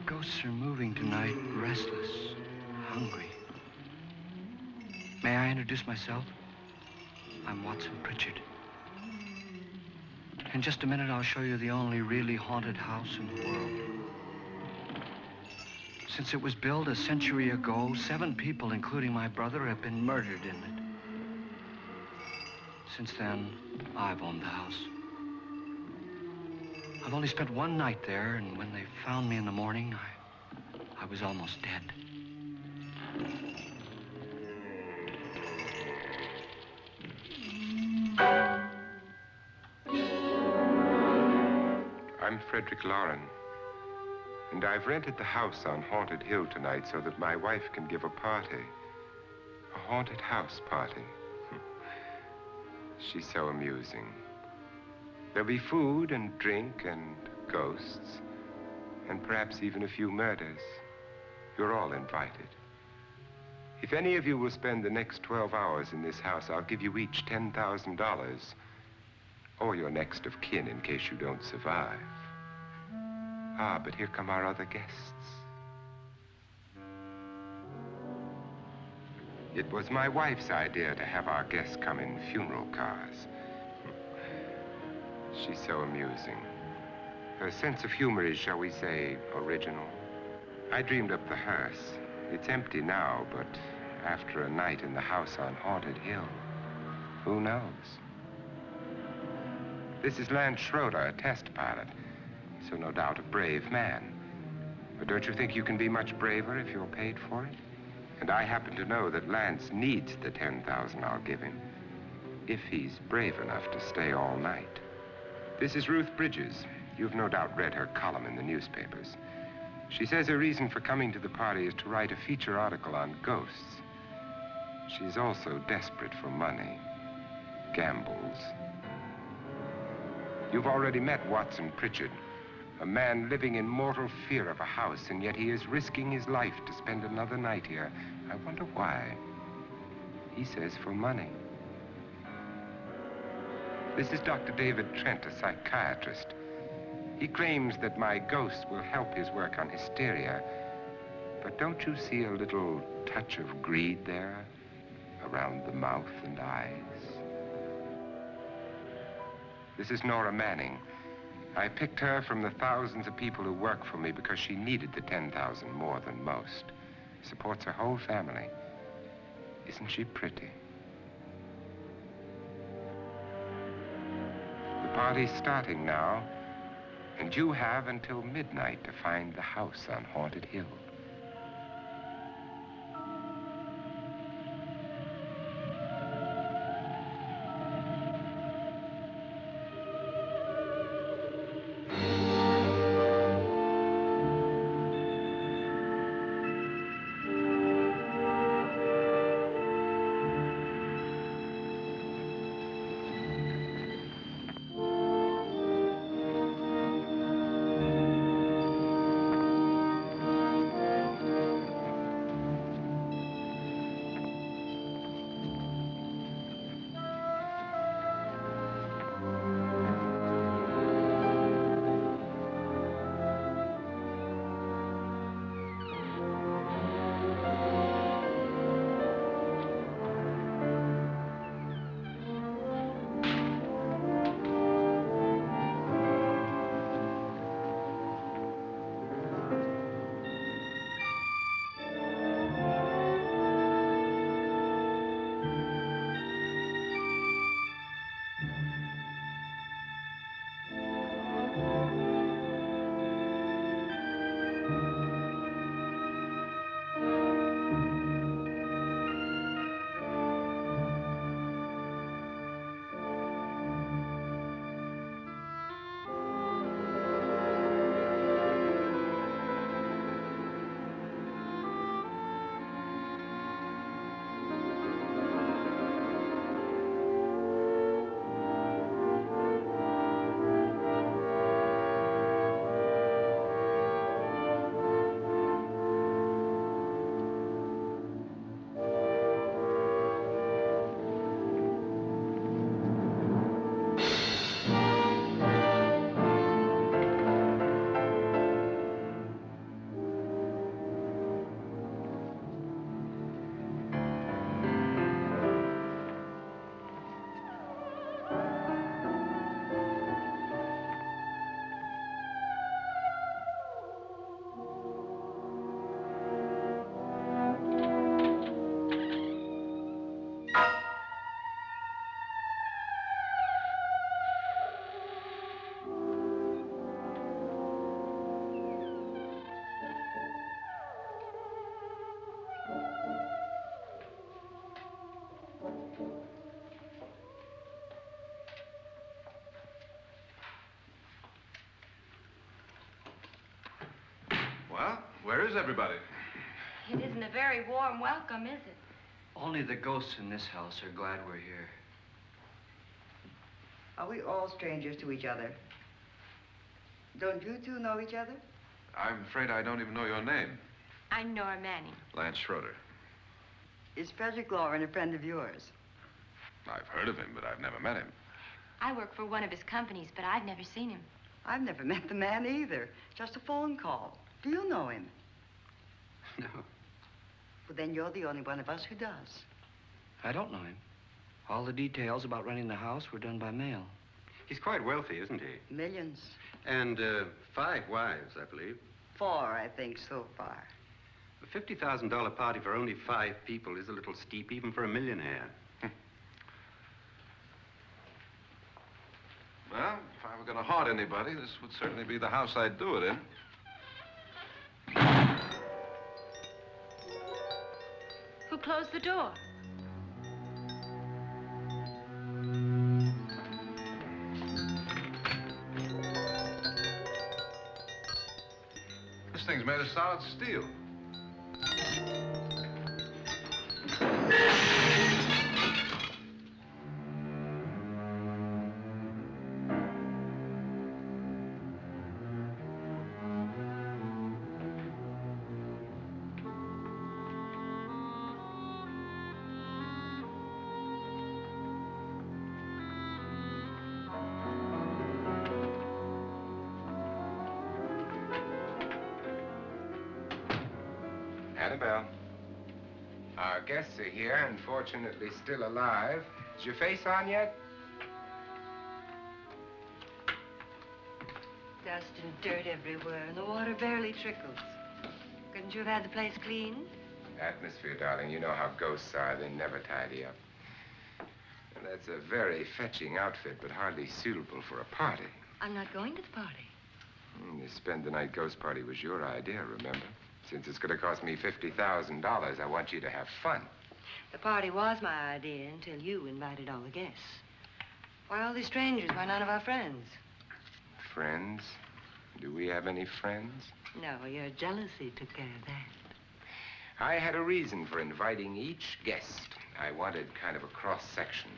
ghosts are moving tonight, restless, hungry. May I introduce myself? I'm Watson Pritchard. In just a minute, I'll show you the only really haunted house in the world. Since it was built a century ago, 7 people, including my brother, have been murdered in it. Since then, I've owned the house. I've only spent one night there, and when they found me in the morning, I was almost dead. I'm Frederick Lauren, and I've rented the house on Haunted Hill tonight so that my wife can give a party. A haunted house party. She's so amusing. There'll be food and drink and ghosts, and perhaps even a few murders. You're all invited. If any of you will spend the next 12 hours in this house, I'll give you each $10,000, or your next of kin in case you don't survive. Ah, but here come our other guests. It was my wife's idea to have our guests come in funeral cars. She's so amusing. Her sense of humor is, shall we say, original. I dreamed up the hearse. It's empty now, but after a night in the house on Haunted Hill, who knows? This is Lance Schroeder, a test pilot, so no doubt a brave man. But don't you think you can be much braver if you're paid for it? And I happen to know that Lance needs the $10,000 I'll give him, if he's brave enough to stay all night. This is Ruth Bridges. You've no doubt read her column in the newspapers. She says her reason for coming to the party is to write a feature article on ghosts. She's also desperate for money, gambles. You've already met Watson Pritchard, a man living in mortal fear of a house, and yet he is risking his life to spend another night here. I wonder why. He says for money. This is Dr. David Trent, a psychiatrist. He claims that my ghost will help his work on hysteria. But don't you see a little touch of greed there around the mouth and eyes? This is Nora Manning. I picked her from the thousands of people who work for me because she needed the $10,000 more than most. Supports her whole family. Isn't she pretty? The party's starting now, and you have until midnight to find the house on Haunted Hill. Where is everybody? It isn't a very warm welcome, is it? Only the ghosts in this house are glad we're here. Are we all strangers to each other? Don't you two know each other? I'm afraid I don't even know your name. I'm Nora Manning. Lance Schroeder. Is Frederick Lauren a friend of yours? I've heard of him, but I've never met him. I work for one of his companies, but I've never seen him. I've never met the man either. Just a phone call. Do you know him? No, Well, then you're the only one of us who does. I don't know him. All the details about renting the house were done by mail. He's quite wealthy, isn't he? Millions. And 5 wives, I believe. 4, I think, so far. A $50,000 party for only 5 people is a little steep, even for a millionaire. Well, if I were going to haunt anybody, this would certainly be the house I'd do it in. Who closed the door? This thing's made of solid steel. Annabelle. Our guests are here, unfortunately still alive. Is your face on yet? Dust and dirt everywhere, and the water barely trickles. Couldn't you have had the place cleaned? Atmosphere, darling. You know how ghosts are. They never tidy up. And that's a very fetching outfit, but hardly suitable for a party. I'm not going to the party. The spend-the-night ghost party was your idea, remember? Since it's going to cost me $50,000, I want you to have fun. The party was my idea until you invited all the guests. Why all these strangers? Why none of our friends? Friends? Do we have any friends? No, your jealousy took care of that. I had a reason for inviting each guest. I wanted kind of a cross-section.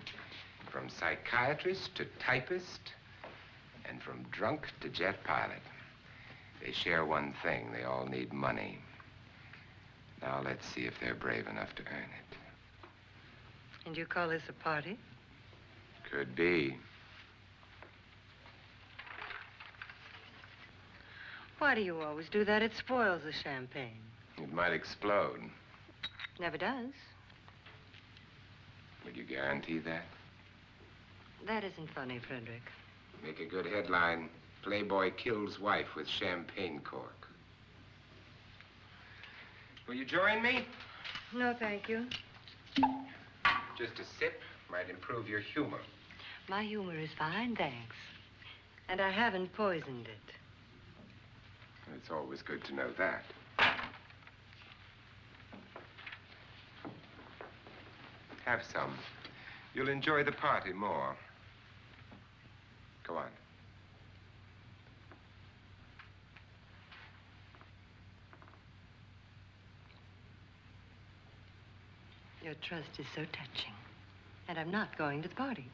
From psychiatrist to typist, and from drunk to jet pilot. They share one thing. They all need money. Now let's see if they're brave enough to earn it. And you call this a party? Could be. Why do you always do that? It spoils the champagne. It might explode. Never does. Would you guarantee that? That isn't funny, Frederick. Make a good headline. Playboy kills wife with champagne cork. Will you join me? No, thank you. Just a sip might improve your humor. My humor is fine, thanks. And I haven't poisoned it. It's always good to know that. Have some. You'll enjoy the party more. Go on. Your trust is so touching. And I'm not going to the party.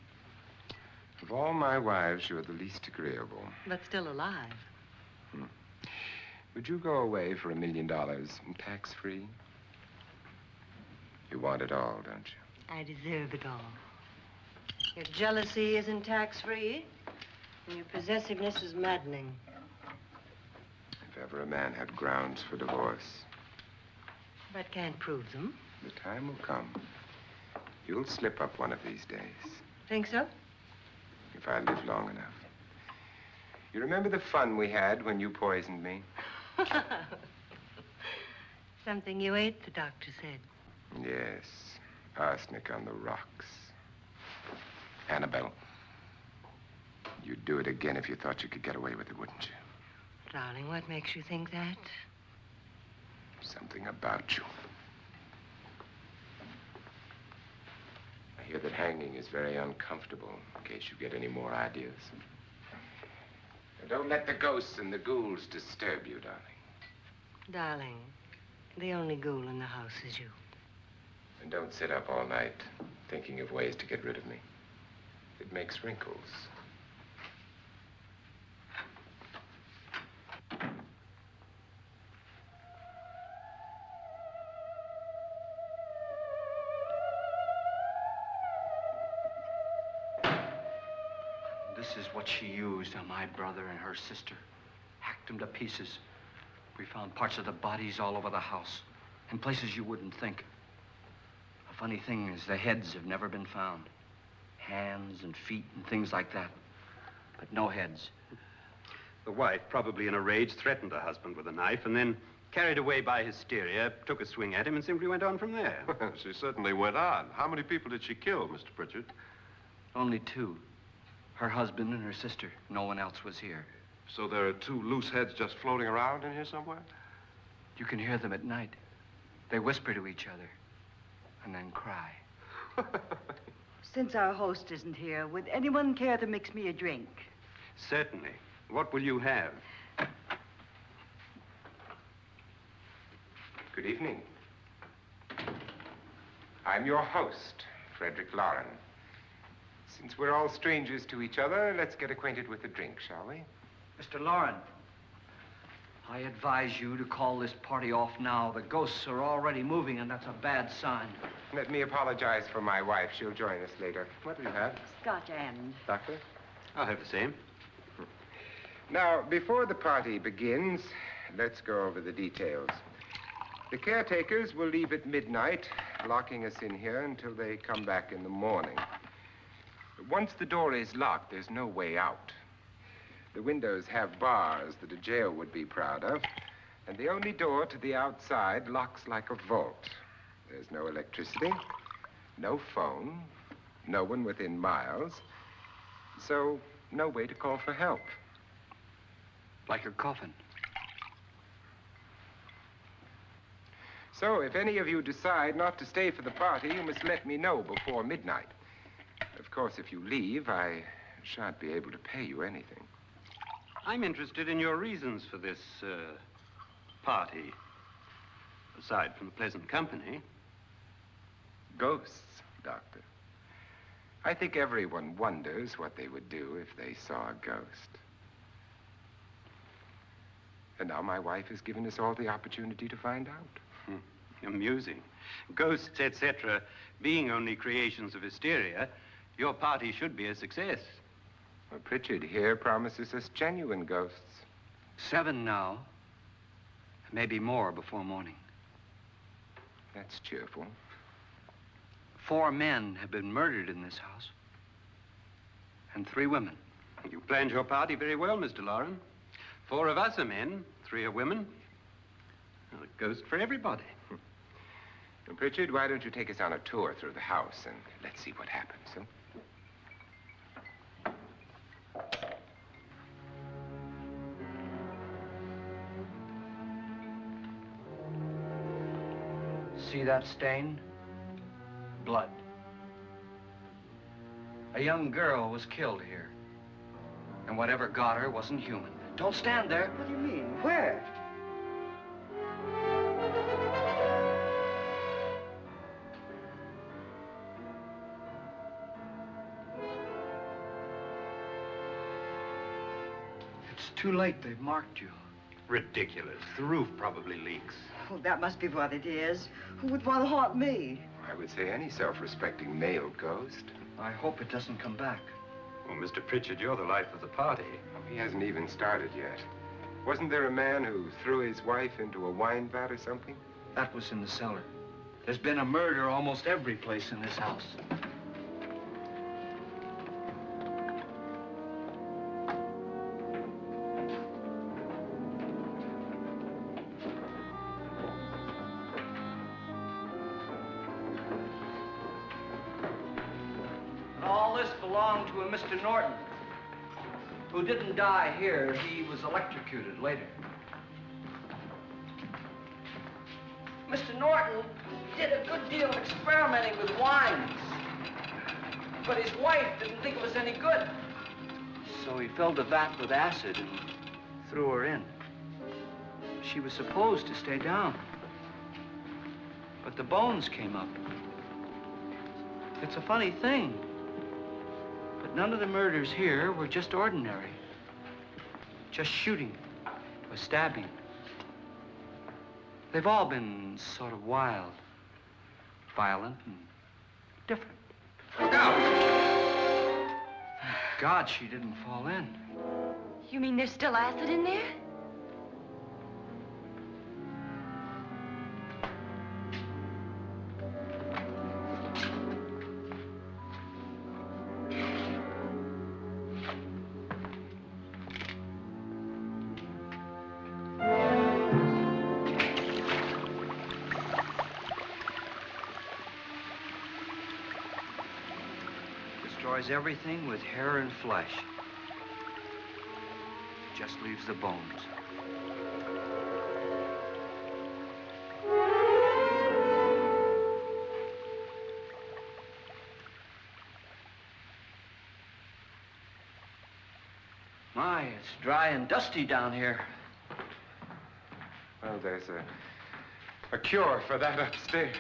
Of all my wives, you're the least agreeable. But still alive. Would you go away for $1 million tax-free? You want it all, don't you? I deserve it all. Your jealousy isn't tax-free, and your possessiveness is maddening. If ever a man had grounds for divorce, But can't prove them. the time will come. You'll slip up one of these days, Think so? if I live long enough. You remember the fun we had when you poisoned me? Something you ate, the doctor said. Yes, arsenic on the rocks. Annabelle, you'd do it again if you thought you could get away with it, wouldn't you? Darling, what makes you think that? Something about you. I hear that hanging is very uncomfortable, in case you get any more ideas. Now, don't let the ghosts and the ghouls disturb you, darling. Darling, the only ghoul in the house is you. And don't sit up all night thinking of ways to get rid of me. It makes wrinkles. This is what she used on my brother and her sister. Hacked them to pieces. We found parts of the bodies all over the house, in places you wouldn't think. The funny thing is the heads have never been found. Hands and feet and things like that. But no heads. The wife, probably in a rage, threatened her husband with a knife and then, carried away by hysteria, took a swing at him and simply went on from there. She certainly went on. How many people did she kill, Mr. Pritchard? Only two. Her husband and her sister. No one else was here. So there are two loose heads just floating around in here somewhere? You can hear them at night. They whisper to each other and then cry. Since our host isn't here, would anyone care to mix me a drink? Certainly. What will you have? Good evening. I'm your host, Frederick Lauren. Since we're all strangers to each other, let's get acquainted with a drink, shall we? Mr. Lauren, I advise you to call this party off now. The ghosts are already moving, and that's a bad sign. Let me apologize for my wife. She'll join us later. What do you have? Scotch and. Doctor? I'll have the same. Now, before the party begins, let's go over the details. The caretakers will leave at midnight, locking us in here until they come back in the morning. Once the door is locked, there's no way out. The windows have bars that a jail would be proud of, and the only door to the outside locks like a vault. There's no electricity, no phone, no one within miles, so no way to call for help. Like a coffin. So if any of you decide not to stay for the party, you must let me know before midnight. Of course, if you leave, I shan't be able to pay you anything. I'm interested in your reasons for this, party. Aside from the pleasant company. Ghosts, Doctor. I think everyone wonders what they would do if they saw a ghost. And now my wife has given us all the opportunity to find out. Amusing. Ghosts, etc., being only creations of hysteria, your party should be a success. Well, Pritchard here promises us genuine ghosts. 7 now. Maybe more before morning. That's cheerful. 4 men have been murdered in this house. And 3 women. You planned your party very well, Mr. Lauren. 4 of us are men, 3 are women. Well, a ghost for everybody. Well, Pritchard, why don't you take us on a tour through the house and let's see what happens, huh? See that stain? Blood. A young girl was killed here. And whatever got her wasn't human. Don't stand there. What do you mean? Where? It's too late. They've marked you. Ridiculous. The roof probably leaks. Oh, that must be what it is. Who would want to haunt me? I would say any self-respecting male ghost. I hope it doesn't come back. Well, Mr. Pritchard, you're the life of the party. Oh, he hasn't even started yet. Wasn't there a man who threw his wife into a wine vat or something? That was in the cellar. There's been a murder almost every place in this house. Belonged to a Mr. Norton, who didn't die here. He was electrocuted later. Mr. Norton did a good deal of experimenting with wines, but his wife didn't think it was any good. So he filled the vat with acid and threw her in. She was supposed to stay down. But the bones came up. It's a funny thing. But none of the murders here were just ordinary. Just shooting or stabbing. They've all been sort of wild, violent, and different. Look out! Thank God she didn't fall in. You mean there's still acid in there? Destroys everything with hair and flesh. Just leaves the bones. My, it's dry and dusty down here. Well, there's a cure for that upstairs.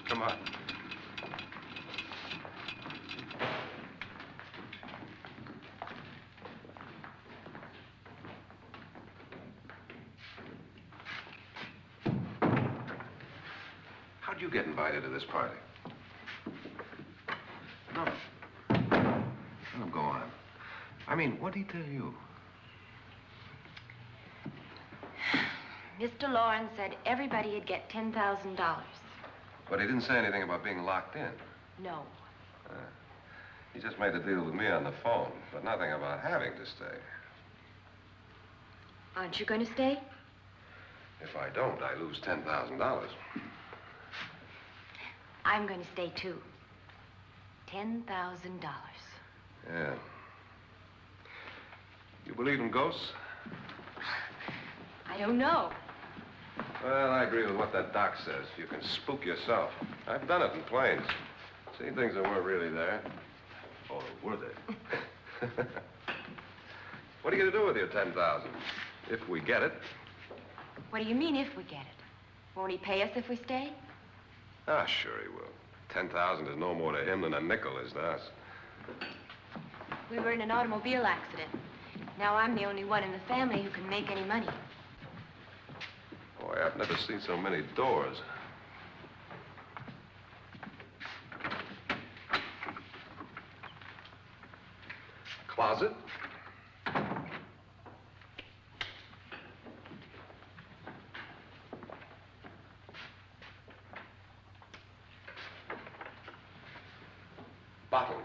Come on. How'd you get invited to this party? No. No, go on. I mean, what did he tell you? Mr. Lawrence said everybody'd get $10,000. But he didn't say anything about being locked in. No. He just made a deal with me on the phone, but nothing about having to stay. Aren't you going to stay? If I don't, I lose $10,000. I'm going to stay, too. $10,000. Yeah. You believe in ghosts? I don't know. Well, I agree with what that doc says. You can spook yourself. I've done it in planes. Seen things that weren't really there. Or were they? What are you going to do with your $10,000? If we get it. What do you mean, if we get it? Won't he pay us if we stay? Ah, sure he will. 10,000 is no more to him than a nickel is to us. We were in an automobile accident. Now I'm the only one in the family who can make any money. Boy, I've never seen so many doors. Closet? Bottles.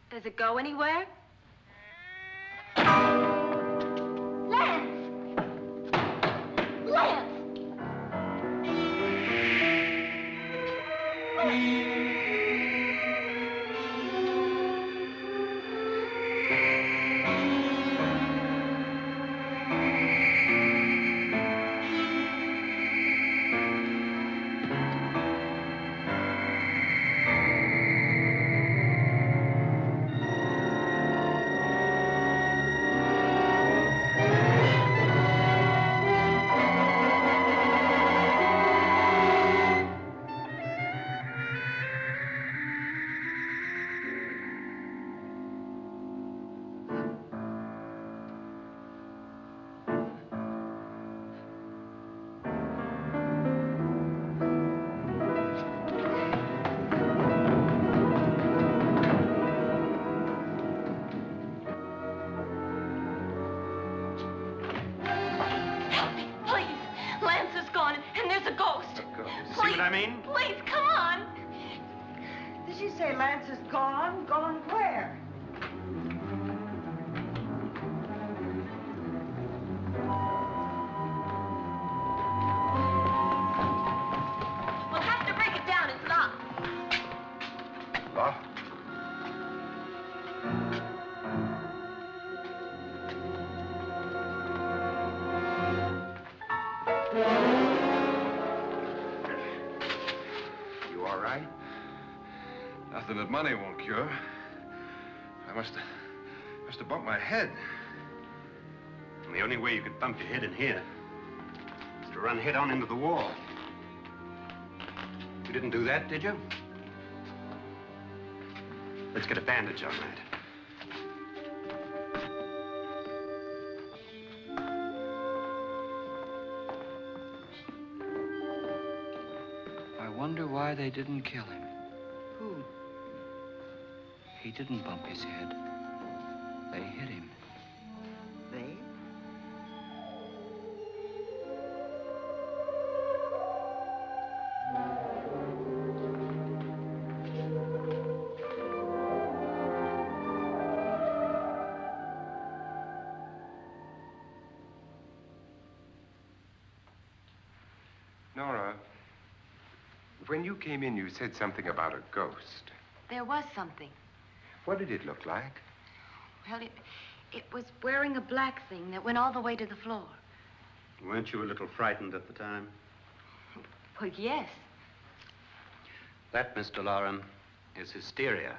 Does it go anywhere? Lance! Lance! See what I mean? Please, come on. Did she say Lance is gone? Gone where? We'll have to break it down. It's locked. Locked? You all right? Nothing that money won't cure. I must have bumped my head. And the only way you could bump your head in here is to run head on into the wall. You didn't do that, did you? Let's get a bandage on that. I wonder why they didn't kill him. Who? He didn't bump his head. They hit him. They? Nora, when you came in, you said something about a ghost. There was something. What did it look like? Well, it was wearing a black thing that went all the way to the floor. Weren't you a little frightened at the time? Well, yes. That, Mr. Loren, is hysteria.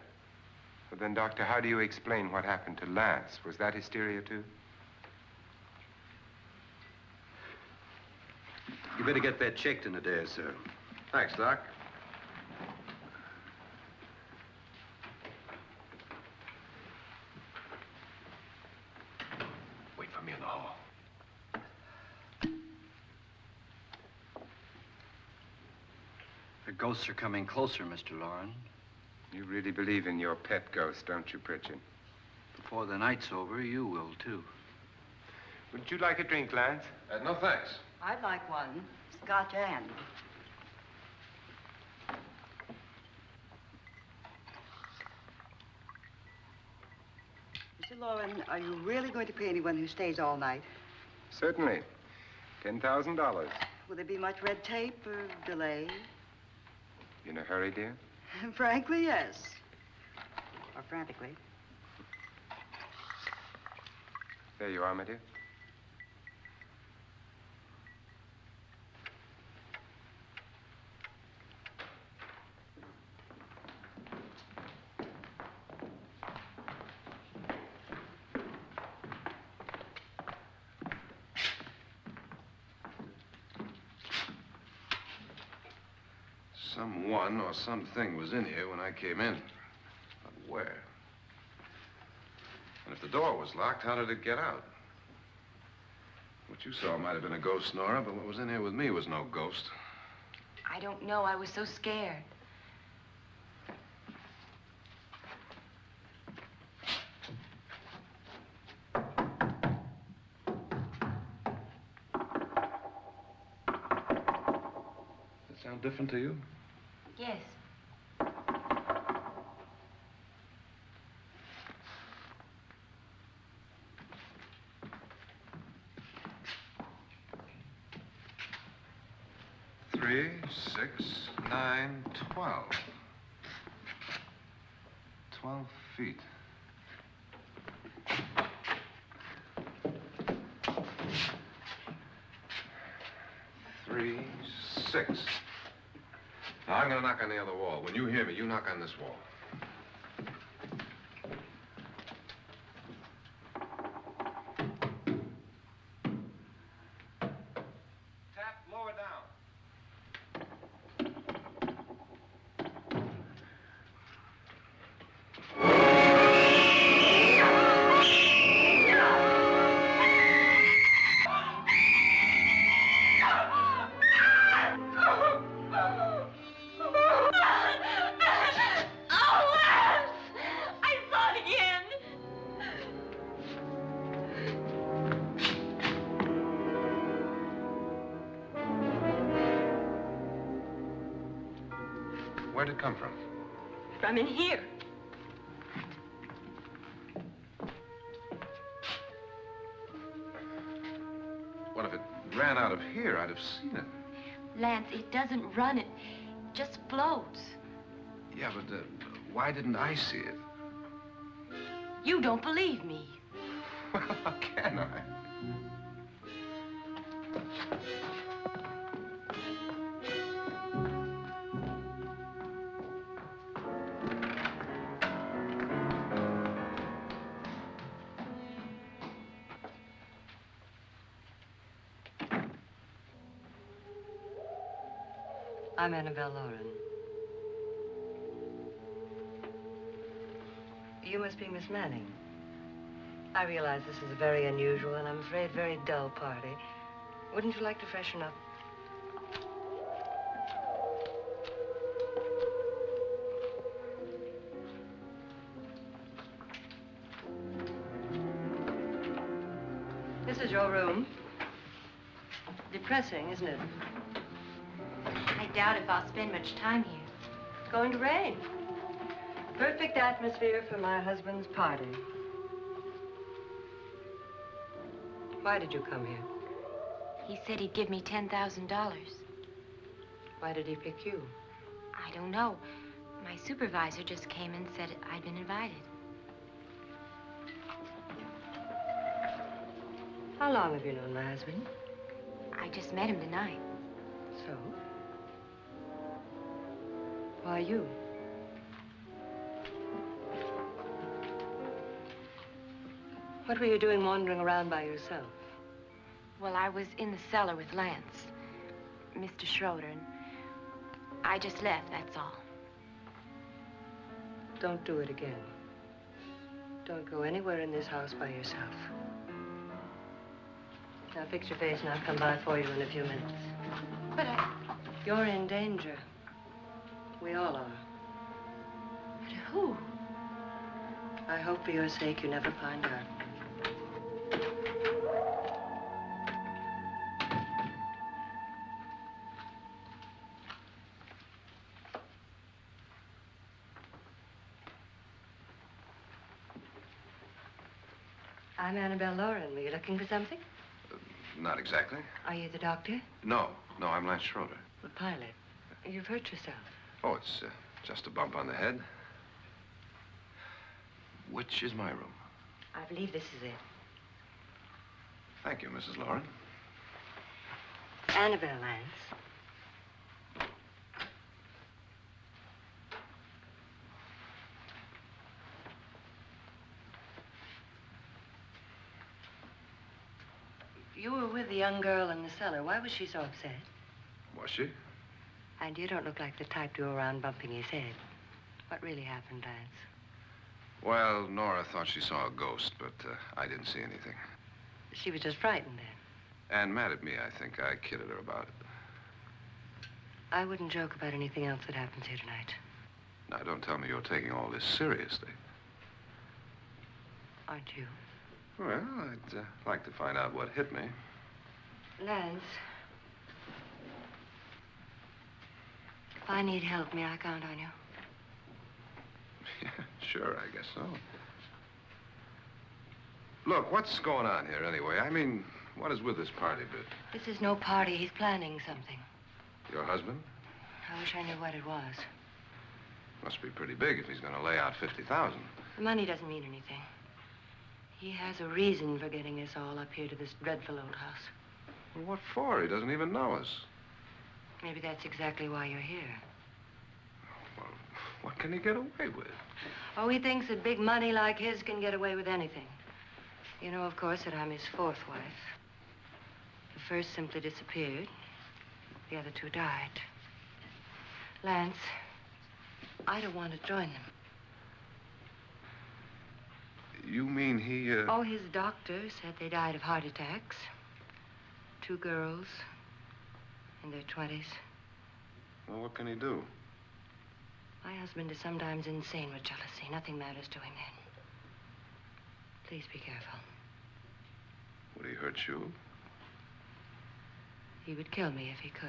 Well, then, Doctor, how do you explain what happened to Lance? Was that hysteria, too? You better get that checked in a day or so. Thanks, Doc. Wait for me in the hall. The ghosts are coming closer, Mr. Loren. You really believe in your pet ghost, don't you, Pritchard? Before the night's over, you will, too. Would you like a drink, Lance? No, thanks. I'd like one. Scotch and. Mr. Loren, are you really going to pay anyone who stays all night? Certainly. $10,000. Will there be much red tape or delay? In a hurry, dear? Frankly, yes. Or frantically. There you are, my dear. Someone or something was in here when I came in. But where? And if the door was locked, how did it get out? What you saw might have been a ghost, Nora, but what was in here with me was no ghost. I don't know. I was so scared. Does it sound different to you? Yes. Three, 6, 9, 12. 12 feet. Three, 6. Now, I'm gonna knock on the other wall. When you hear me, you knock on this wall. Tap lower down. Where'd it come from? From in here. What if it ran out of here? I'd have seen it. Lance, it doesn't run. It just floats. Yeah, but why didn't I see it? You don't believe me. Well, how can I? I'm Annabelle Lauren. You must be Miss Manning. I realize this is a very unusual and I'm afraid very dull party. Wouldn't you like to freshen up? This is your room. Depressing, isn't it? I doubt if I'll spend much time here. It's going to rain. Perfect atmosphere for my husband's party. Why did you come here? He said he'd give me $10,000. Why did he pick you? I don't know. My supervisor just came and said I'd been invited. How long have you known my husband? I just met him tonight. So? Why you? What were you doing wandering around by yourself? Well, I was in the cellar with Lance, Mr. Schroeder, and I just left, that's all. Don't do it again. Don't go anywhere in this house by yourself. Now fix your face and I'll come by for you in a few minutes. But You're in danger. We all are. But who? I hope for your sake you never find out. I'm Annabelle Lauren. Were you looking for something? Not exactly. Are you the doctor? No, I'm Lance Schroeder. The pilot. You've hurt yourself. Oh, it's just a bump on the head. Which is my room? I believe this is it. Thank you, Mrs. Lauren. Annabelle Lance. You were with the young girl in the cellar. Why was she so upset? Was she? And you don't look like the type to go around bumping his head. What really happened, Lance? Well, Nora thought she saw a ghost, but I didn't see anything. She was just frightened then. And mad at me, I think. I kidded her about it. I wouldn't joke about anything else that happens here tonight. Now, don't tell me you're taking all this seriously. Aren't you? Well, I'd like to find out what hit me. Lance. If I need help, may I count on you? Yeah, sure, I guess so. Look, what's going on here anyway? I mean, what is with this party bit? This is no party. He's planning something. Your husband? I wish I knew what it was. Must be pretty big if he's going to lay out 50,000. The money doesn't mean anything. He has a reason for getting us all up here to this dreadful old house. Well, what for? He doesn't even know us. Maybe that's exactly why you're here. Well, what can he get away with? Oh, he thinks that big money like his can get away with anything. You know, of course, that I'm his fourth wife. The first simply disappeared. The other two died. Lance, I don't want to join them. You mean he, Oh, his doctor said they died of heart attacks. 2 girls in their 20s. Well, what can he do? My husband is sometimes insane with jealousy. Nothing matters to him then. Please be careful. Would he hurt you? He would kill me if he could.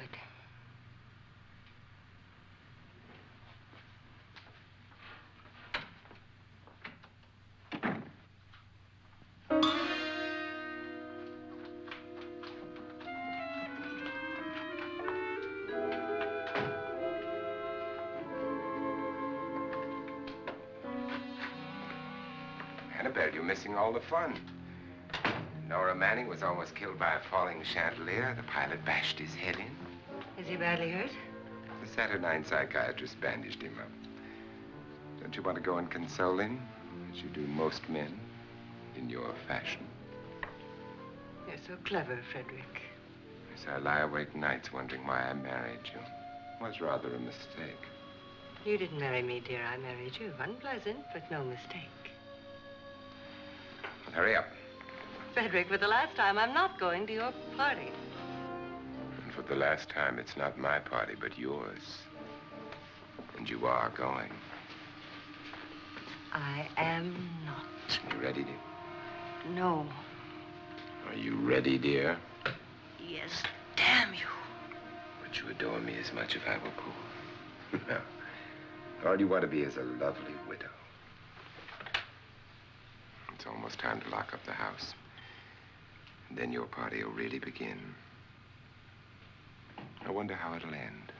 Annabelle, you're missing all the fun. Nora Manning was almost killed by a falling chandelier. The pilot bashed his head in. Is he badly hurt? The Saturnine psychiatrist bandaged him up. Don't you want to go and console him, as you do most men, in your fashion? You're so clever, Frederick. Yes, I lie awake nights wondering why I married you. It was rather a mistake. You didn't marry me, dear. I married you. Unpleasant, but no mistake. Well, hurry up. Frederick, for the last time, I'm not going to your party. And for the last time, it's not my party, but yours. And you are going. I am not. You ready, dear? No. Are you ready, dear? Yes, damn you. Would you adore me as much if I were poor? No. All you want to be is a lovely widow. It's almost time to lock up the house. And then your party will really begin. I wonder how it'll end.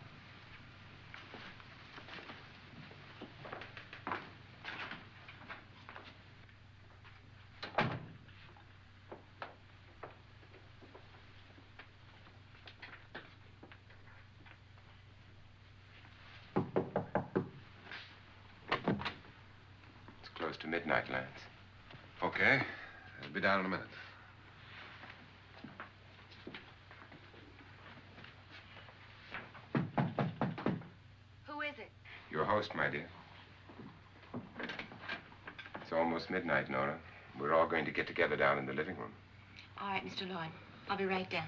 It's close to midnight, Lance. Okay. I'll be down in a minute. Who is it? Your host, my dear. It's almost midnight, Nora. We're all going to get together down in the living room. All right, Mr. Lloyd. I'll be right down.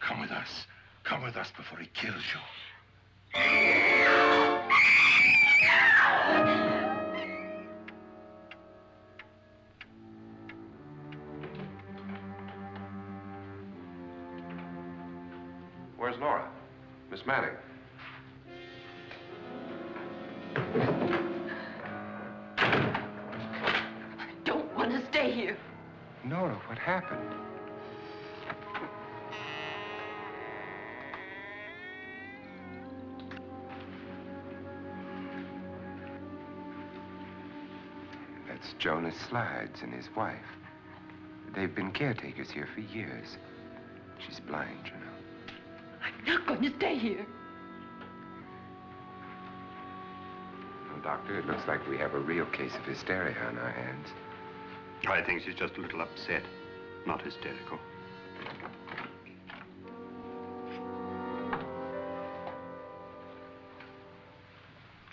Come with us. Come with us before he kills you. Where's Laura? Miss Manning. I don't want to stay here. Nora, what happened? That's Jonas Slides and his wife. They've been caretakers here for years. She's blind, you know. I'm not going to stay here. Well, Doctor, it looks like we have a real case of hysteria on our hands. I think she's just a little upset, not hysterical.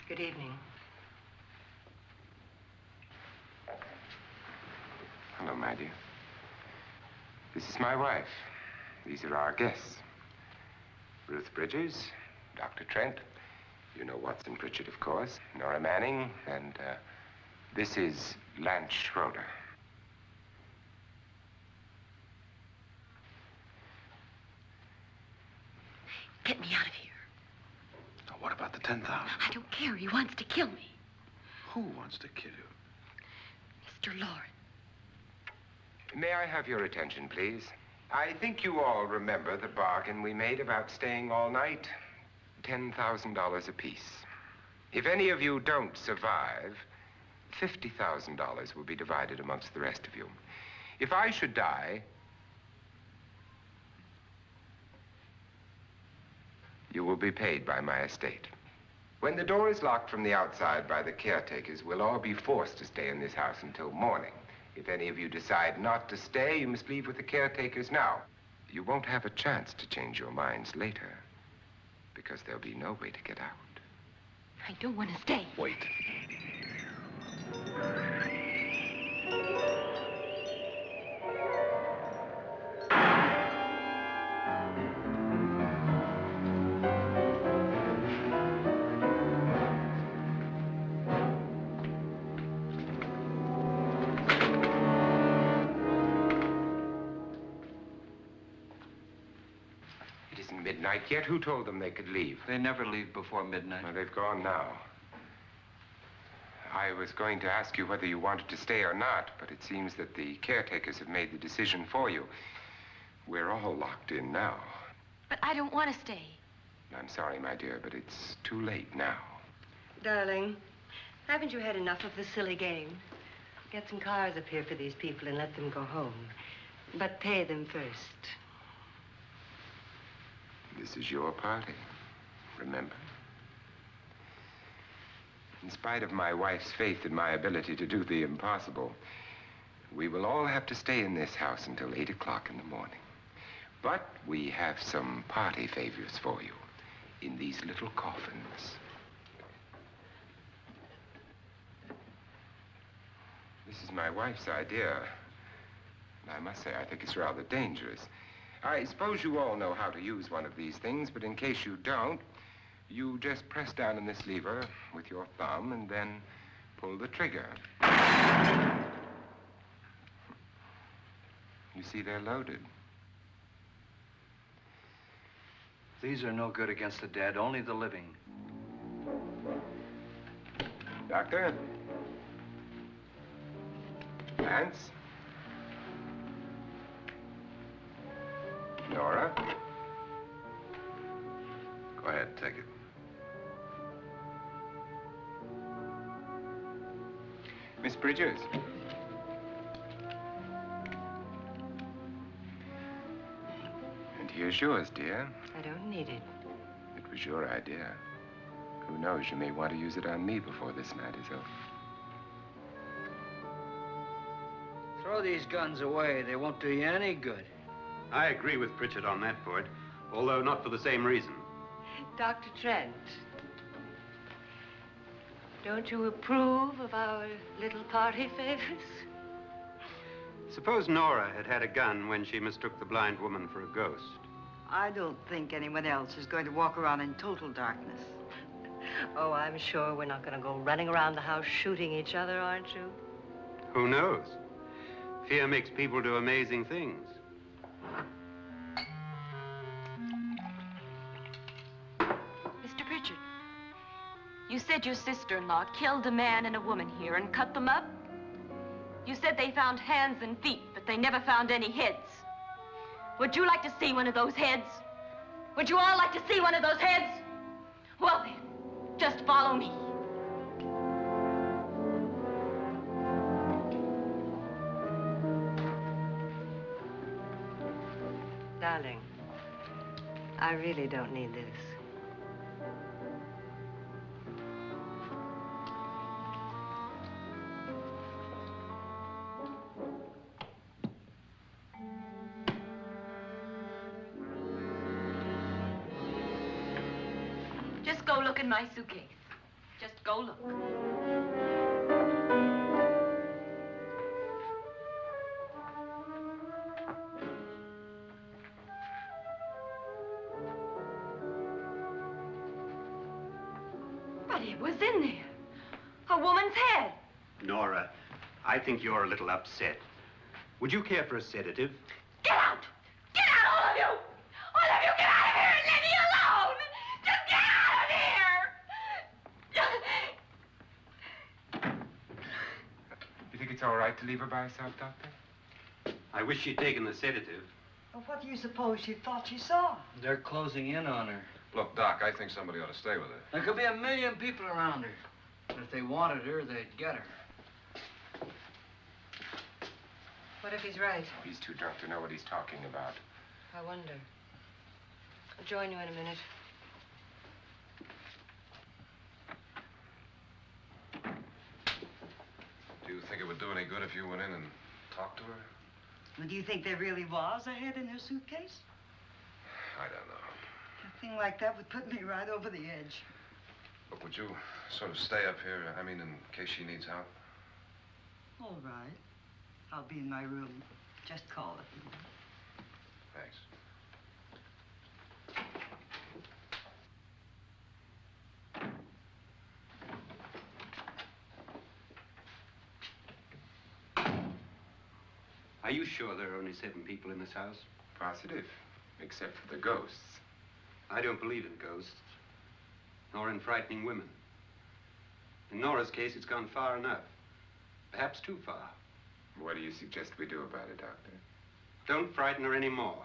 Good evening. Hello, my dear. This is my wife. These are our guests. Ruth Bridges, Dr. Trent. You know Watson Pritchard, of course. Nora Manning, and this is Lance Schroeder. Get me out of here. Now, what about the 10,000? I don't care. He wants to kill me. Who wants to kill you? Mr. Lawrence. May I have your attention, please? I think you all remember the bargain we made about staying all night. $10,000 apiece. If any of you don't survive, $50,000 will be divided amongst the rest of you. If I should die, you will be paid by my estate. When the door is locked from the outside by the caretakers, we'll all be forced to stay in this house until morning. If any of you decide not to stay, you must leave with the caretakers now. You won't have a chance to change your minds later. because there'll be no way to get out. I don't want to stay. Wait. It isn't midnight yet. Who told them they could leave? They never leave before midnight. Well, they've gone now. I was going to ask you whether you wanted to stay or not, but it seems that the caretakers have made the decision for you. We're all locked in now. But I don't want to stay. I'm sorry, my dear, but it's too late now. Darling, haven't you had enough of the silly game? Get some cars up here for these people and let them go home. But pay them first. This is your party, remember? In spite of my wife's faith in my ability to do the impossible, we will all have to stay in this house until 8 o'clock in the morning. But we have some party favors for you in these little coffins. This is my wife's idea. And I must say, I think it's rather dangerous. I suppose you all know how to use one of these things, but in case you don't, you just press down on this lever with your thumb and then pull the trigger. You see, they're loaded. These are no good against the dead, only the living. Doctor? Lance? Nora? Go ahead, take it. Miss Bridges? And here's yours, dear. I don't need it. It was your idea. Who knows, you may want to use it on me before this night is over. Throw these guns away. They won't do you any good. I agree with Pritchard on that point, although not for the same reason. Dr. Trent, don't you approve of our little party favors? Suppose Nora had had a gun when she mistook the blind woman for a ghost. I don't think anyone else is going to walk around in total darkness. Oh, I'm sure we're not going to go running around the house shooting each other, aren't you? Who knows? Fear makes people do amazing things. Mr. Pritchard, you said your sister-in-law killed a man and a woman here and cut them up? You said they found hands and feet, but they never found any heads. Would you like to see one of those heads? Would you all like to see one of those heads? Well then, just follow me. Darling, I really don't need this. Just go look in my suitcase. Just go look. But it was in there. A woman's head. Nora, I think you're a little upset. Would you care for a sedative? Get out! Get out, all of you! All of you, get out of here and leave me alone! Just get out of here! You think it's all right to leave her by herself, Doctor? I wish she'd taken the sedative. Well, what do you suppose she thought she saw? They're closing in on her. Look, Doc, I think somebody ought to stay with her. There could be 1 million people around her. But if they wanted her, they'd get her. What if he's right? He's too drunk to know what he's talking about. I wonder. I'll join you in a minute. Do you think it would do any good if you went in and talked to her? Well, do you think there really was a head in her suitcase? I don't know. Anything like that would put me right over the edge. Look, would you sort of stay up here, I mean, in case she needs help? All right. I'll be in my room. Just call it. Thanks. Are you sure there are only 7 people in this house? Positive, except for the ghosts. I don't believe in ghosts, nor in frightening women. In Nora's case, it's gone far enough. Perhaps too far. What do you suggest we do about it, Doctor? Don't frighten her anymore.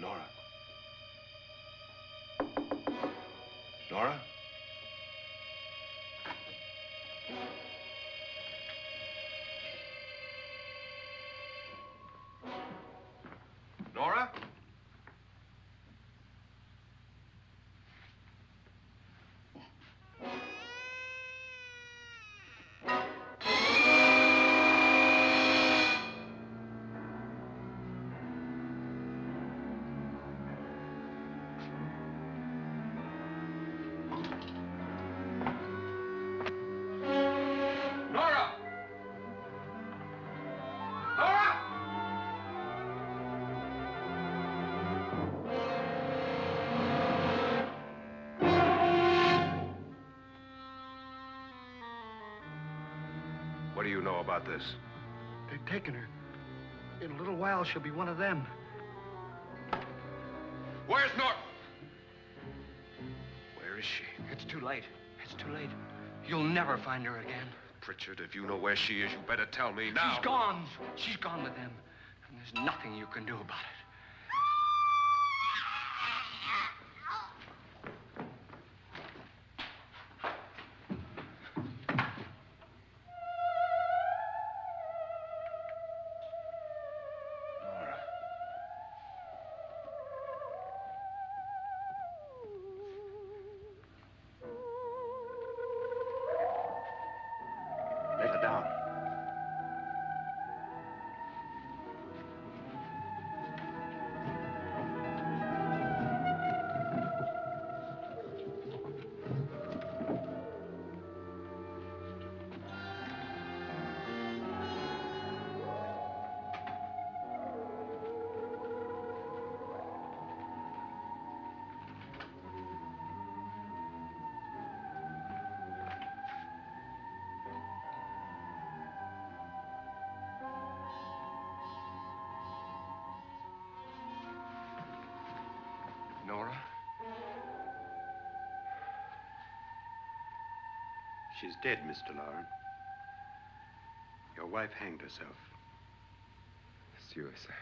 Nora? Nora? Nora? Nora! Nora! What do you know about this? They've taken her. In a little while, she'll be one of them. Where's Nora? Where is she? It's too late. It's too late. You'll never find her again. Pritchard, if you know where she is, you better tell me now. She's gone. She's gone with them. And there's nothing you can do about it. Nora. Let her down. Nora? She's dead, Mr. Lauren. Your wife hanged herself. Suicide.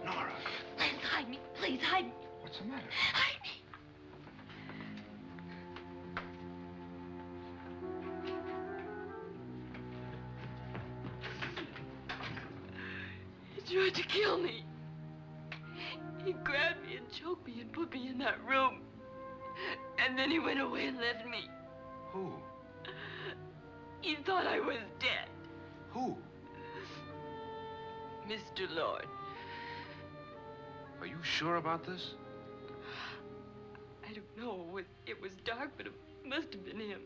Nora, Lance, hide me. Please, hide me. what's the matter? Hide me. He tried to kill me. He grabbed me and choked me and put me in that room. And then he went away and left me. Who? He thought I was dead. Who? Mr. Lord. Are you sure about this? I don't know. It was dark, but it must have been him.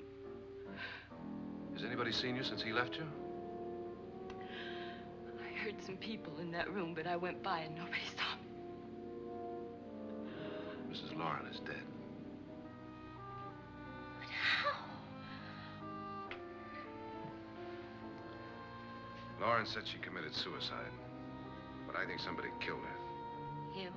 Has anybody seen you since he left you? I heard some people in that room, but I went by and nobody saw me. Mrs. Lauren is dead. But how? Lauren said she committed suicide, but I think somebody killed her. Him?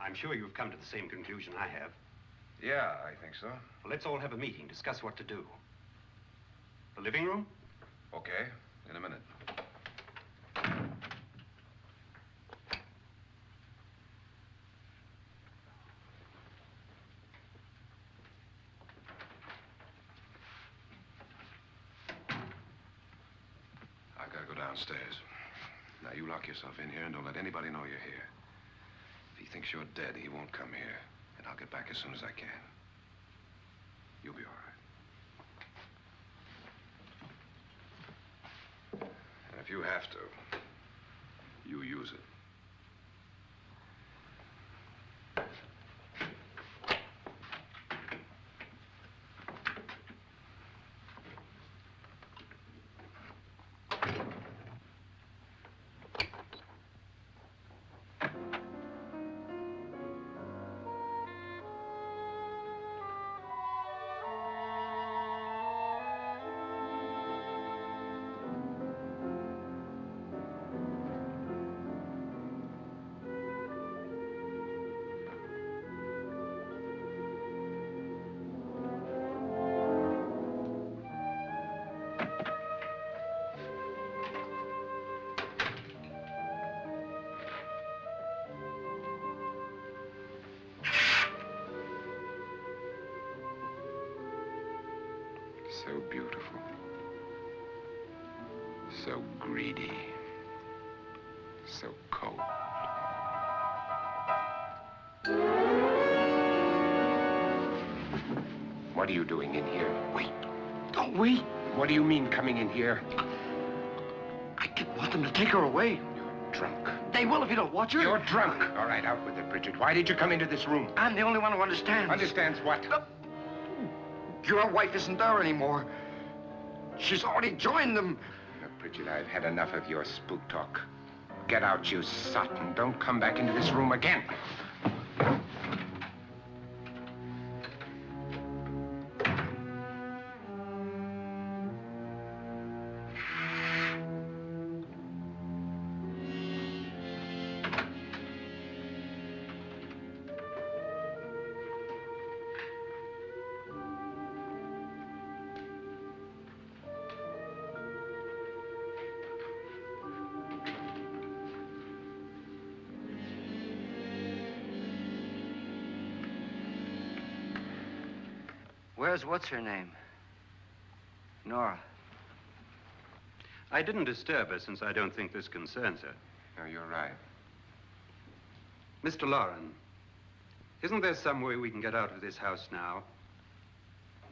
I'm sure you've come to the same conclusion I have. Yeah, I think so. Well, let's all have a meeting, discuss what to do. The living room? Okay, in a minute. I gotta go downstairs. Now, you lock yourself in here and don't let anybody know you're here. If he thinks you're dead, he won't come here. And I'll get back as soon as I can. You'll be all right. And if you have to, you use it. So beautiful. So greedy. So cold. What are you doing in here? Wait. Don't wait. What do you mean coming in here? I didn't want them to take her away. You're drunk. They will if you don't watch her. You're drunk. All right, out with it, Bridget. Why did you come into this room? I'm the only one who understands. Understands what? Your wife isn't there anymore. She's already joined them. Now, Bridget, I've had enough of your spook talk. Get out, you sot, and don't come back into this room again. Where's what's-her-name? Nora. I didn't disturb her since I don't think this concerns her. No, you're right. Mr. Lauren, isn't there some way we can get out of this house now?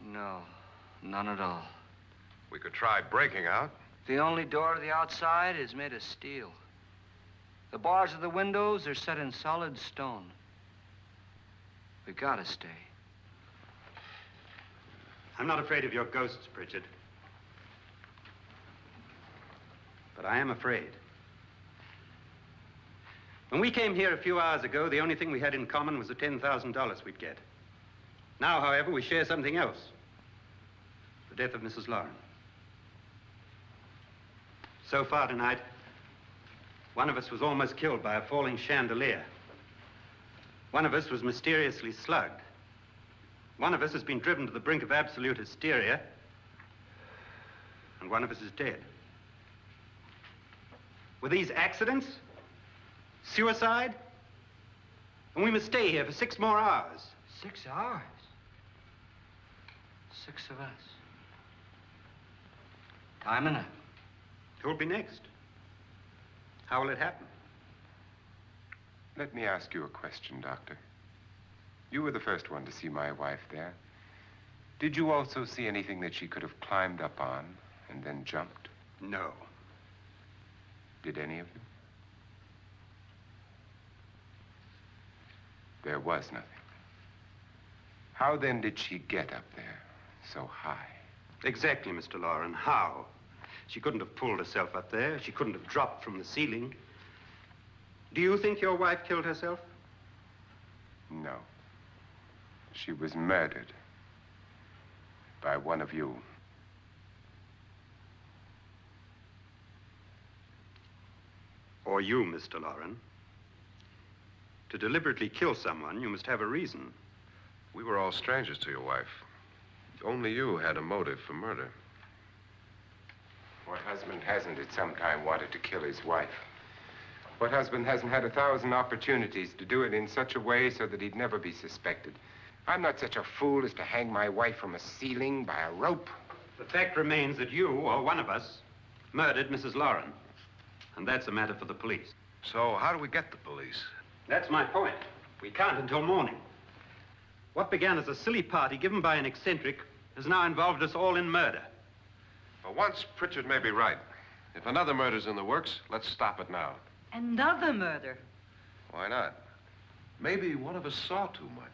No, none at all. We could try breaking out. The only door to the outside is made of steel. The bars of the windows are set in solid stone. We gotta stay. I'm not afraid of your ghosts, Bridget. But I am afraid. When we came here a few hours ago, the only thing we had in common was the $10,000 we'd get. Now, however, we share something else. The death of Mrs. Lauren. So far tonight, one of us was almost killed by a falling chandelier. One of us was mysteriously slugged. One of us has been driven to the brink of absolute hysteria, and one of us is dead. Were these accidents? Suicide? And we must stay here for 6 more hours. 6 hours? 6 of us. Time enough. Who'll be next? How will it happen? Let me ask you a question, Doctor. You were the first one to see my wife there. Did you also see anything that she could have climbed up on and then jumped? No. Did any of you? There was nothing. How then did she get up there so high? Exactly, Mr. Loren. How? She couldn't have pulled herself up there. She couldn't have dropped from the ceiling. Do you think your wife killed herself? No. She was murdered by one of you. Or you, Mr. Loren. To deliberately kill someone, you must have a reason. We were all strangers to your wife. Only you had a motive for murder. What husband hasn't at some time wanted to kill his wife? What husband hasn't had 1,000 opportunities to do it in such a way so that he'd never be suspected? I'm not such a fool as to hang my wife from a ceiling by a rope. The fact remains that you, or one of us, murdered Mrs. Loren. And that's a matter for the police. So how do we get the police? That's my point. We can't until morning. What began as a silly party given by an eccentric has now involved us all in murder. For once, Pritchard may be right. If another murder's in the works, let's stop it now. Another murder? Why not? Maybe one of us saw too much.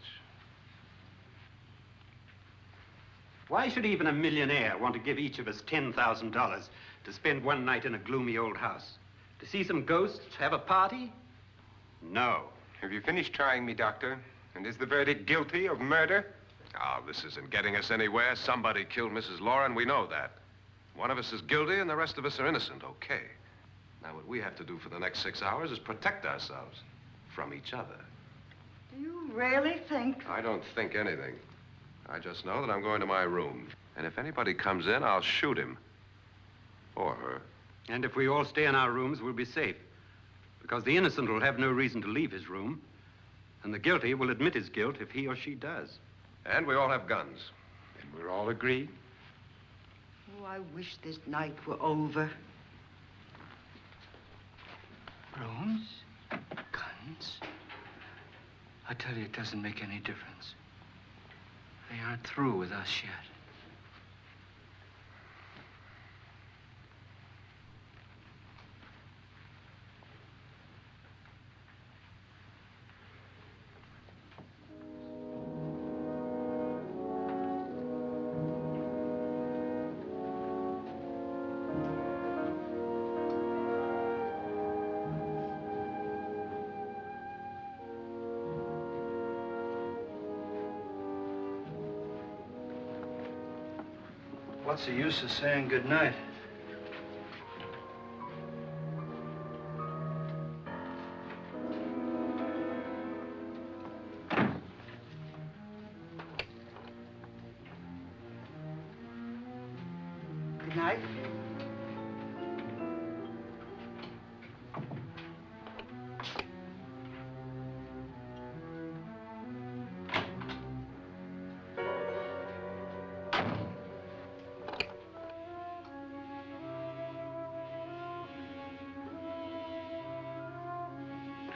Why should even a millionaire want to give each of us $10,000 to spend one night in a gloomy old house? To see some ghosts, have a party? No. Have you finished trying me, Doctor? And is the verdict guilty of murder? Oh, this isn't getting us anywhere. Somebody killed Mrs. Loren. We know that. One of us is guilty and the rest of us are innocent, okay. Now, what we have to do for the next 6 hours is protect ourselves from each other. Do you really think? I don't think anything. I just know that I'm going to my room. And if anybody comes in, I'll shoot him. Or her. And if we all stay in our rooms, we'll be safe. Because the innocent will have no reason to leave his room. And the guilty will admit his guilt if he or she does. And we all have guns. And we're all agreed? Oh, I wish this night were over. Rooms? Guns? I tell you, it doesn't make any difference. They aren't through with us yet. What's the use of saying goodnight? Good night.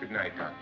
Good night, Doctor.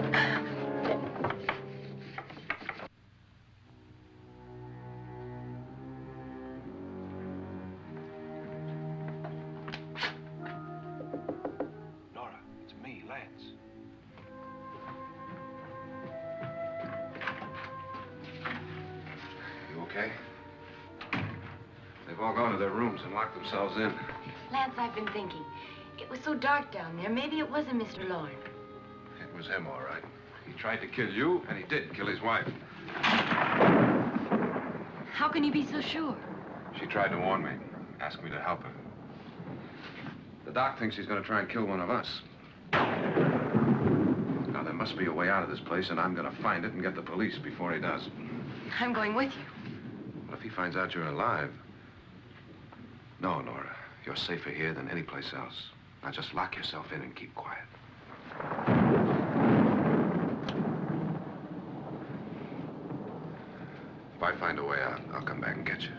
Nora, it's me, Lance. You okay? They've all gone to their rooms and locked themselves in. Lance, I've been thinking. It was so dark down there. Maybe it wasn't Mr. Lorne. It was him, all right. He tried to kill you, and he did kill his wife. How can you be so sure? She tried to warn me, asked me to help her. The doc thinks he's going to try and kill one of us. Now, there must be a way out of this place, and I'm going to find it and get the police before he does. I'm going with you. What if he finds out you're alive? No, Nora. You're safer here than any place else. Now, just lock yourself in and keep quiet. If I find a way out, I'll come back and get you.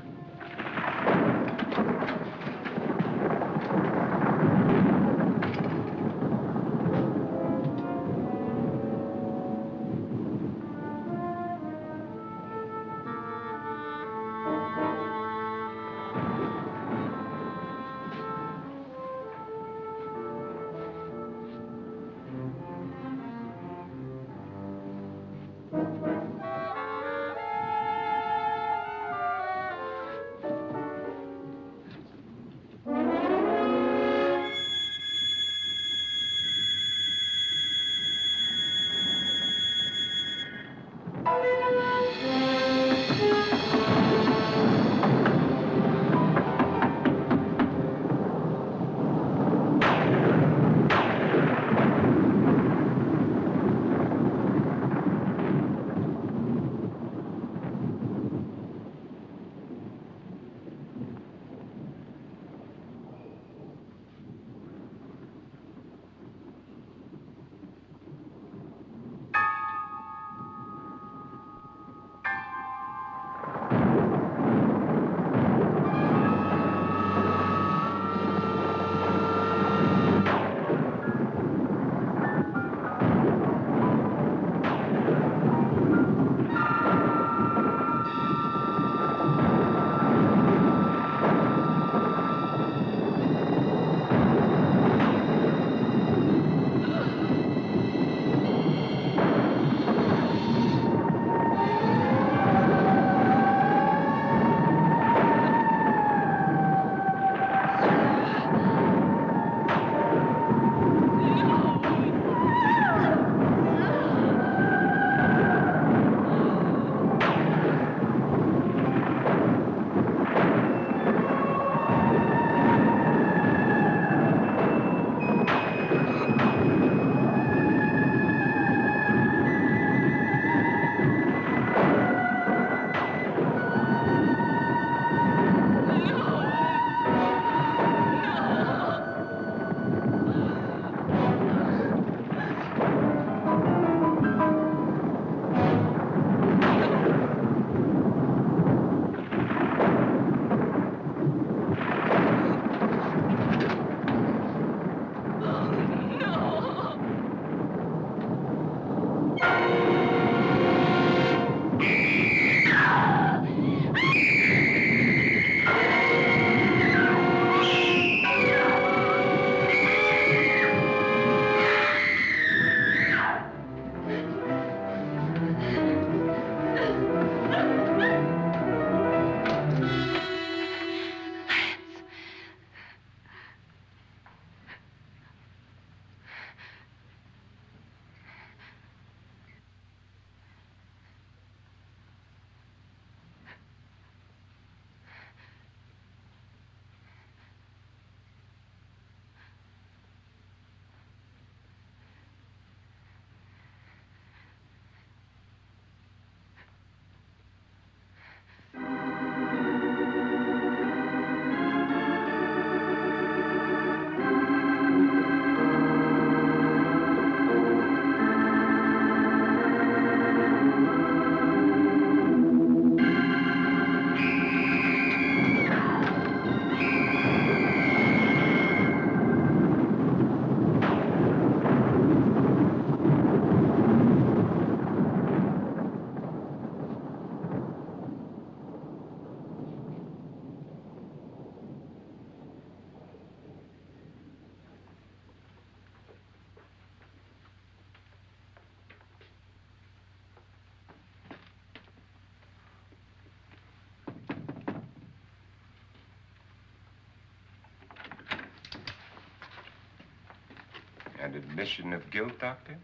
Admission of guilt, Doctor?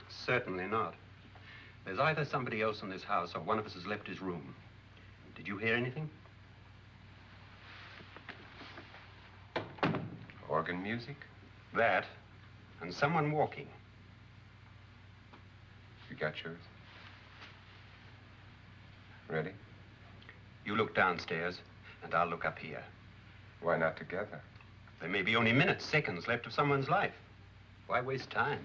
Certainly not. There's either somebody else in this house or one of us has left his room. Did you hear anything? Organ music? That, and someone walking. You got yours? Ready? You look downstairs, and I'll look up here. Why not together? There may be only minutes, seconds left of someone's life. Why waste time?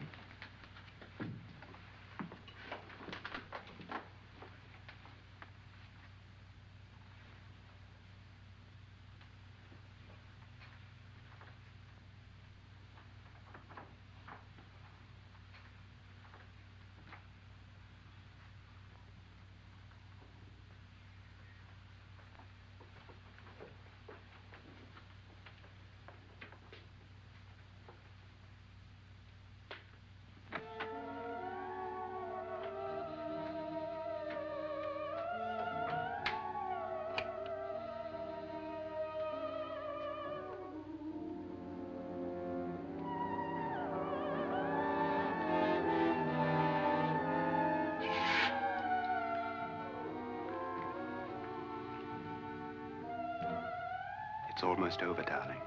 It's almost over, darling.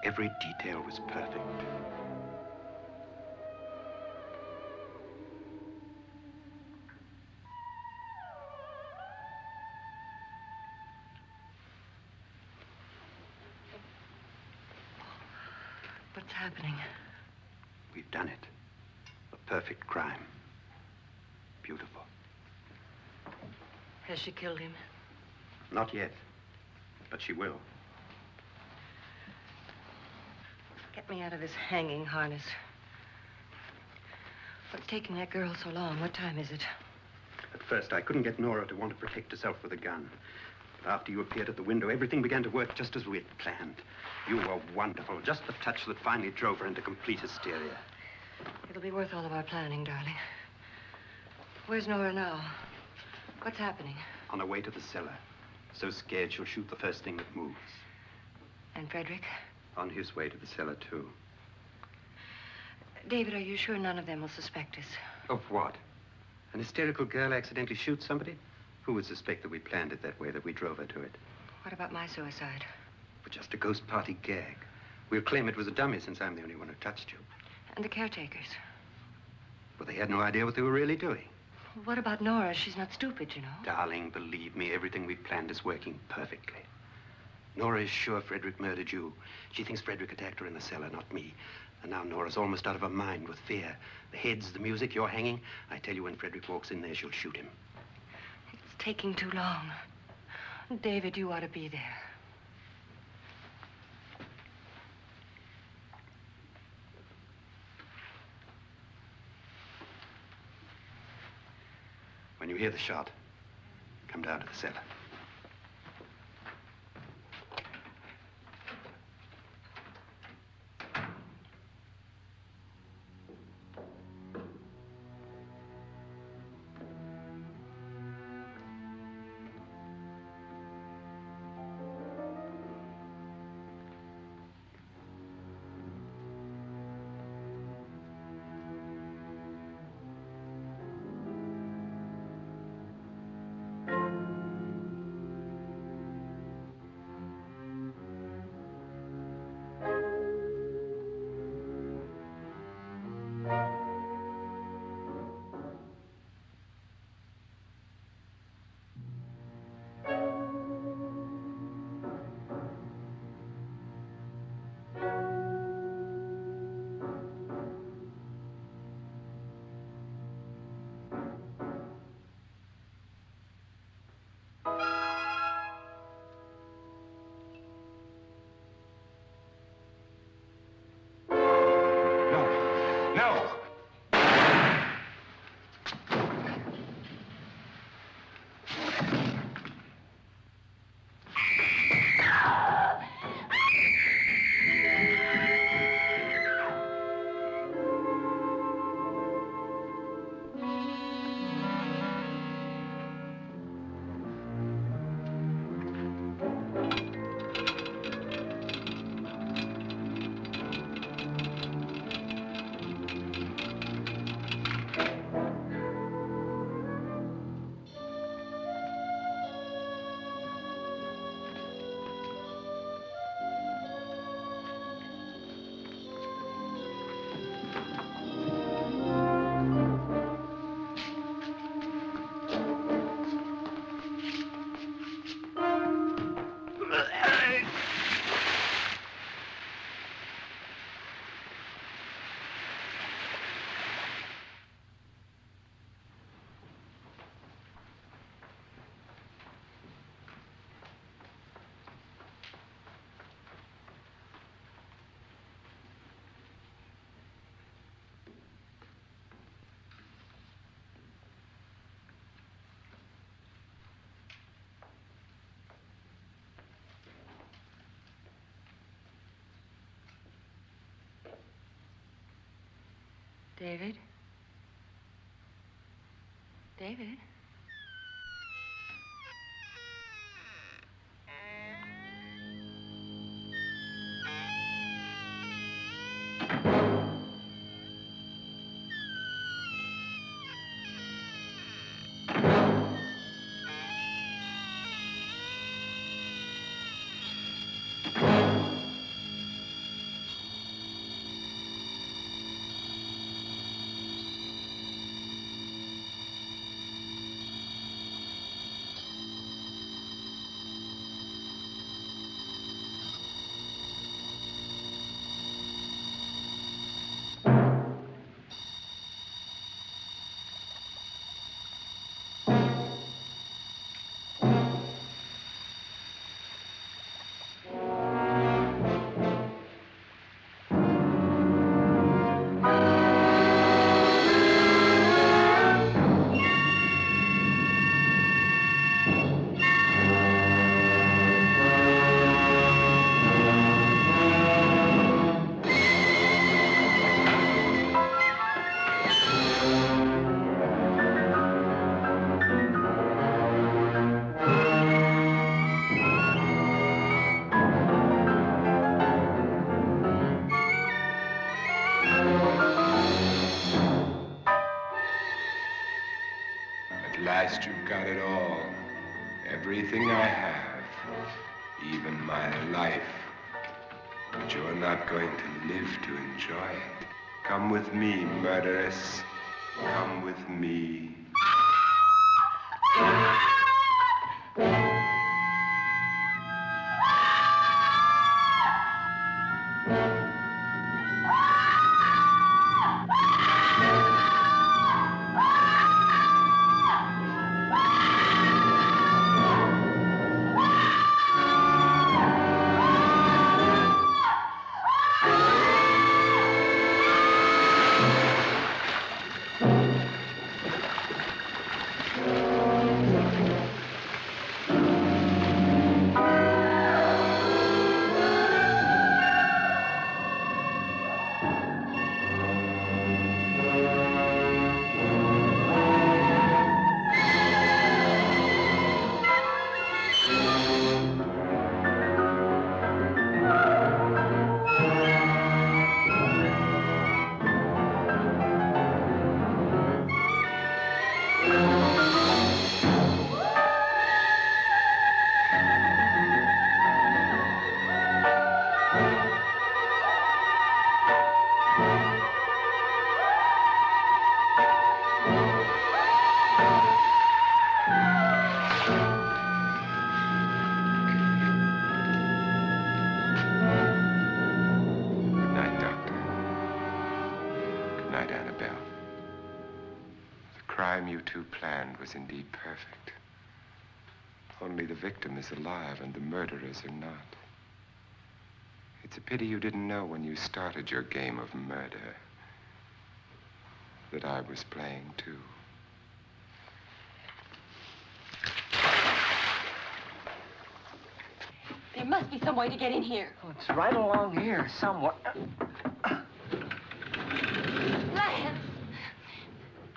Every detail was perfect. What's happening? We've done it. A perfect crime. Beautiful. Has she killed him? Not yet, but she will. Get me out of this hanging harness. What's taking that girl so long? What time is it? At first, I couldn't get Nora to want to protect herself with a gun. But after you appeared at the window, everything began to work just as we had planned. You were wonderful. Just the touch that finally drove her into complete hysteria. It'll be worth all of our planning, darling. Where's Nora now? What's happening? On her way to the cellar. So scared she'll shoot the first thing that moves. And Frederick? On his way to the cellar, too. David, are you sure none of them will suspect us? Of what? An hysterical girl accidentally shoots somebody? Who would suspect that we planned it that way, that we drove her to it? What about my suicide? But just a ghost party gag. We'll claim it was a dummy since I'm the only one who touched you. And the caretakers? Well, they had no idea what they were really doing. What about Nora? She's not stupid, you know. Darling, believe me, everything we planned is working perfectly. Nora is sure Frederick murdered you. She thinks Frederick attacked her in the cellar, not me. And now Nora's almost out of her mind with fear. The heads, the music, you're hanging. I tell you, when Frederick walks in there, she'll shoot him. It's taking too long. David, you ought to be there. When you hear the shot, come down to the cellar. David? David? At last you've got it all. Everything I have. Even my life. But you're not going to live to enjoy it. Come with me, murderess. Come with me. You two planned was indeed perfect. Only the victim is alive and the murderers are not. It's a pity you didn't know when you started your game of murder that I was playing too. There must be some way to get in here. Oh, it's right along here somewhere. Lance!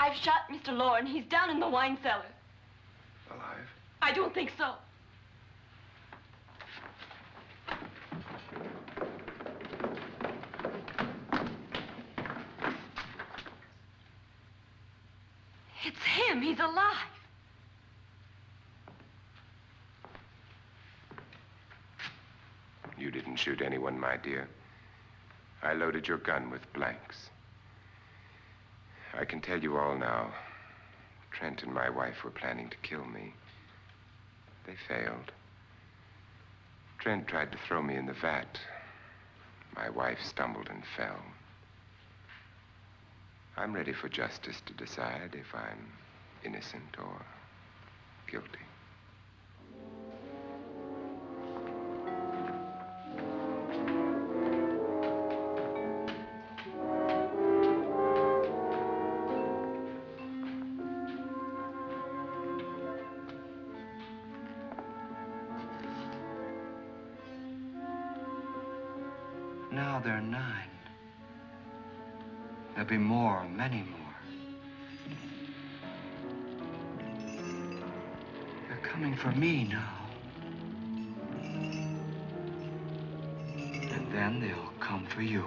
I've shot Mr. Loren. He's down in the wine cellar. Alive? I don't think so. It's him. He's alive. You didn't shoot anyone, my dear. I loaded your gun with blanks. I can tell you all now. Trent and my wife were planning to kill me. They failed. Trent tried to throw me in the vat. My wife stumbled and fell. I'm ready for justice to decide if I'm innocent or guilty. Now they're 9. There'll be more, many more. They're coming for me now. And then they'll come for you.